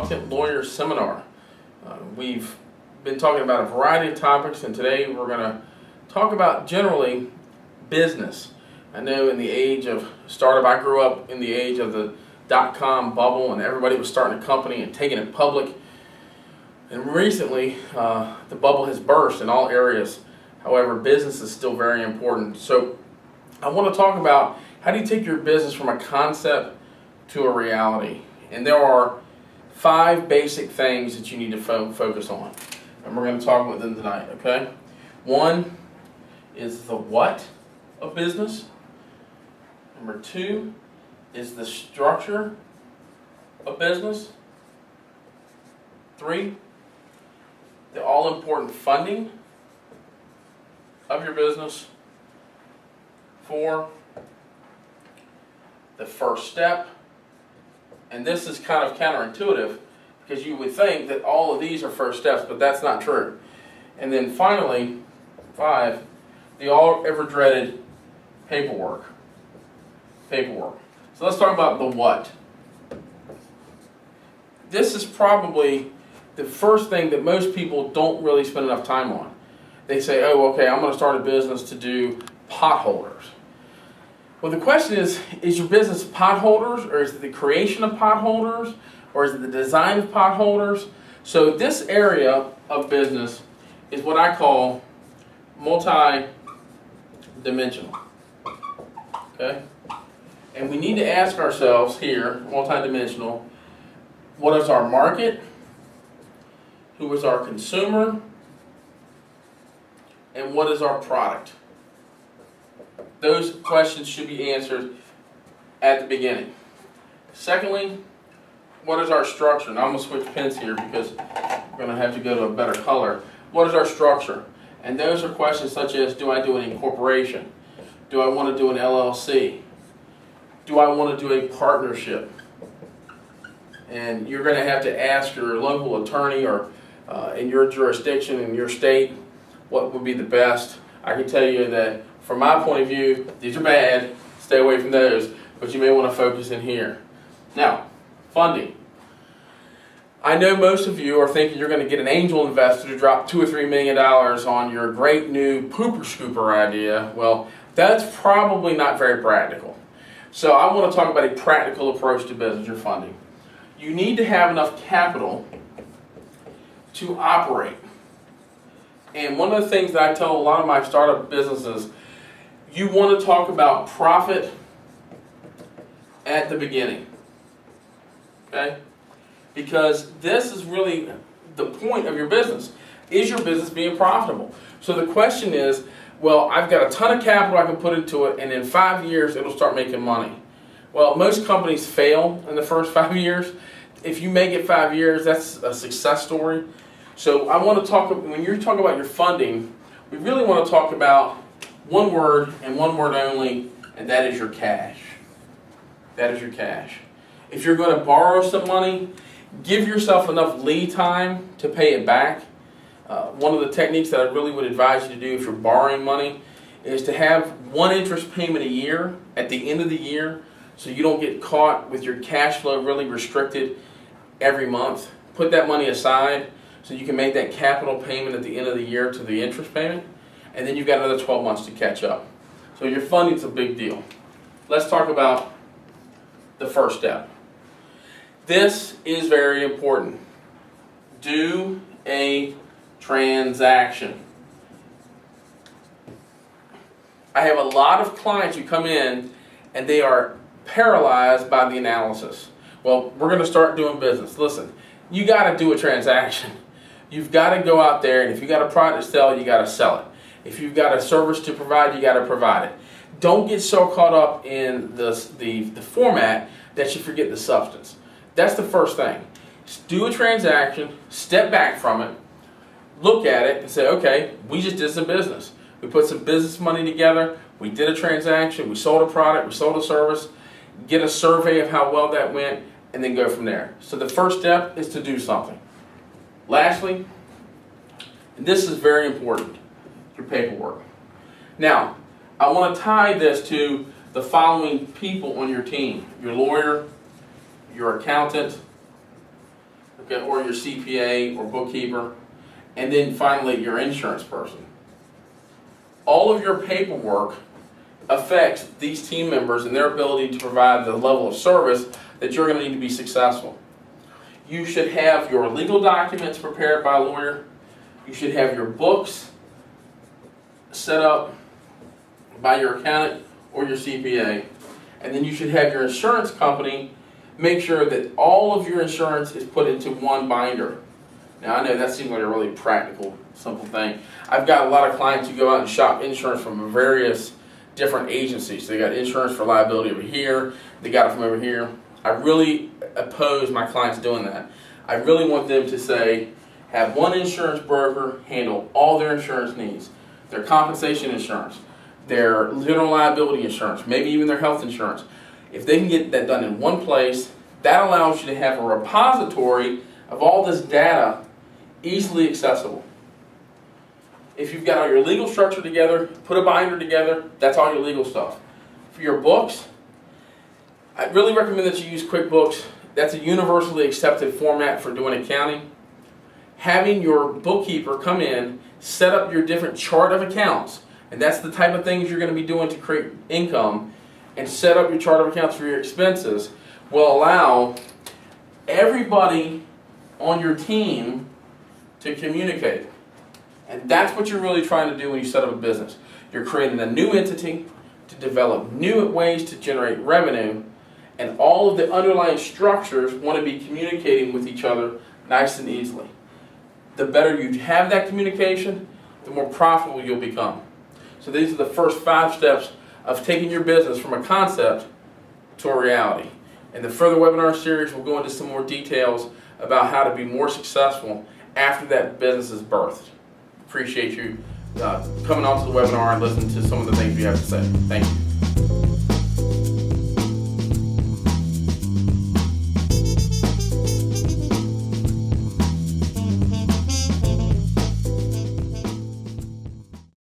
Accountant Lawyer Seminar. We've been talking about a variety of topics, and today we're going to talk about generally business. I know in the age of startup, I grew up in the age of the dot-com bubble, and everybody was starting a company and taking it public. And recently, the bubble has burst in all areas. However, business is still very important. So I want to talk about how do you take your business from a concept to a reality. And there are 5 basic things that you need to focus on. And we're going to talk about them tonight, okay? 1 is the what of business. Number 2 is the structure of business. 3, the all-important funding of your business. 4, the first step. And this is kind of counterintuitive because you would think that all of these are first steps, but that's not true. And then finally, 5, the all ever dreaded paperwork. So let's talk about the what. This is probably the first thing that most people don't really spend enough time on. They say, oh, okay, I'm going to start a business to do potholders. Well, the question is your business potholders, or is it the creation of potholders, or is it the design of potholders? So this area of business is what I call multi-dimensional. Okay? And we need to ask ourselves here, multi-dimensional, what is our market? Who is our consumer? And what is our product? Those questions should be answered at the beginning. Secondly, what is our structure? Now I'm going to switch pens here because we're going to have to go to a better color. What is our structure? And those are questions such as, do I do an incorporation? Do I want to do an LLC? Do I want to do a partnership? And you're going to have to ask your local attorney or in your jurisdiction, in your state, what would be the best. I can tell you that from my point of view, these are bad. Stay away from those, but you may want to focus in here. Now, funding. I know most of you are thinking you're going to get an angel investor to drop $2 or $3 million on your great new pooper scooper idea. Well, that's probably not very practical. So I want to talk about a practical approach to business or funding. You need to have enough capital to operate. And one of the things that I tell a lot of my startup businesses, you want to talk about profit at the beginning. Okay? Because this is really the point of your business. Is your business being profitable? So the question is, well, I've got a ton of capital I can put into it, and in 5 years it'll start making money. Well, most companies fail in the first 5 years. If you make it 5 years, that's a success story. So I want to talk, when you're talking about your funding, we really want to talk about one word and one word only, and that is your cash. That is your cash. If you're going to borrow some money, give yourself enough lead time to pay it back. One of the techniques that I really would advise you to do if you're borrowing money is to have one interest payment a year at the end of the year so you don't get caught with your cash flow really restricted every month. Put that money aside so you can make that capital payment at the end of the year to the interest payment, and then you've got another 12 months to catch up. So your funding's a big deal. Let's talk about the first step. This is very important. Do a transaction. I have a lot of clients who come in and they are paralyzed by the analysis. Well, we're going to start doing business. Listen, you got to do a transaction. You've got to go out there, and if you got a product to sell, you got to sell it. If you've got a service to provide, you got to provide it. Don't get so caught up in the format that you forget the substance. That's the first thing. Do a transaction, step back from it, look at it, and say, okay, we just did some business. We put some business money together, we did a transaction, we sold a product, we sold a service, get a survey of how well that went, and then go from there. So the first step is to do something. Lastly, and this is very important, your paperwork. Now, I want to tie this to the following people on your team: your lawyer, your accountant, okay, or your CPA or bookkeeper, and then finally your insurance person. All of your paperwork affects these team members and their ability to provide the level of service that you're going to need to be successful. You should have your legal documents prepared by a lawyer. You should have your books set up by your accountant or your CPA. And then you should have your insurance company make sure that all of your insurance is put into one binder. Now I know that seems like a really practical, simple thing. I've got a lot of clients who go out and shop insurance from various different agencies. They got insurance for liability over here, they got it from over here. I really oppose my clients doing that. I really want them to say, have one insurance broker handle all their insurance needs. Their compensation insurance, their general liability insurance, maybe even their health insurance. If they can get that done in one place, that allows you to have a repository of all this data easily accessible. If you've got all your legal structure together, put a binder together, that's all your legal stuff. For your books, I really recommend that you use QuickBooks. That's a universally accepted format for doing accounting. Having your bookkeeper come in, set up your different chart of accounts, and that's the type of things you're going to be doing to create income, and set up your chart of accounts for your expenses will allow everybody on your team to communicate. And that's what you're really trying to do when you set up a business. You're creating a new entity to develop new ways to generate revenue, and all of the underlying structures want to be communicating with each other nice and easily. The better you have that communication, the more profitable you'll become. So these are the first 5 steps of taking your business from a concept to a reality. In the further webinar series, we'll go into some more details about how to be more successful after that business is birthed. Appreciate you coming on to the webinar and listening to some of the things we have to say. Thank you.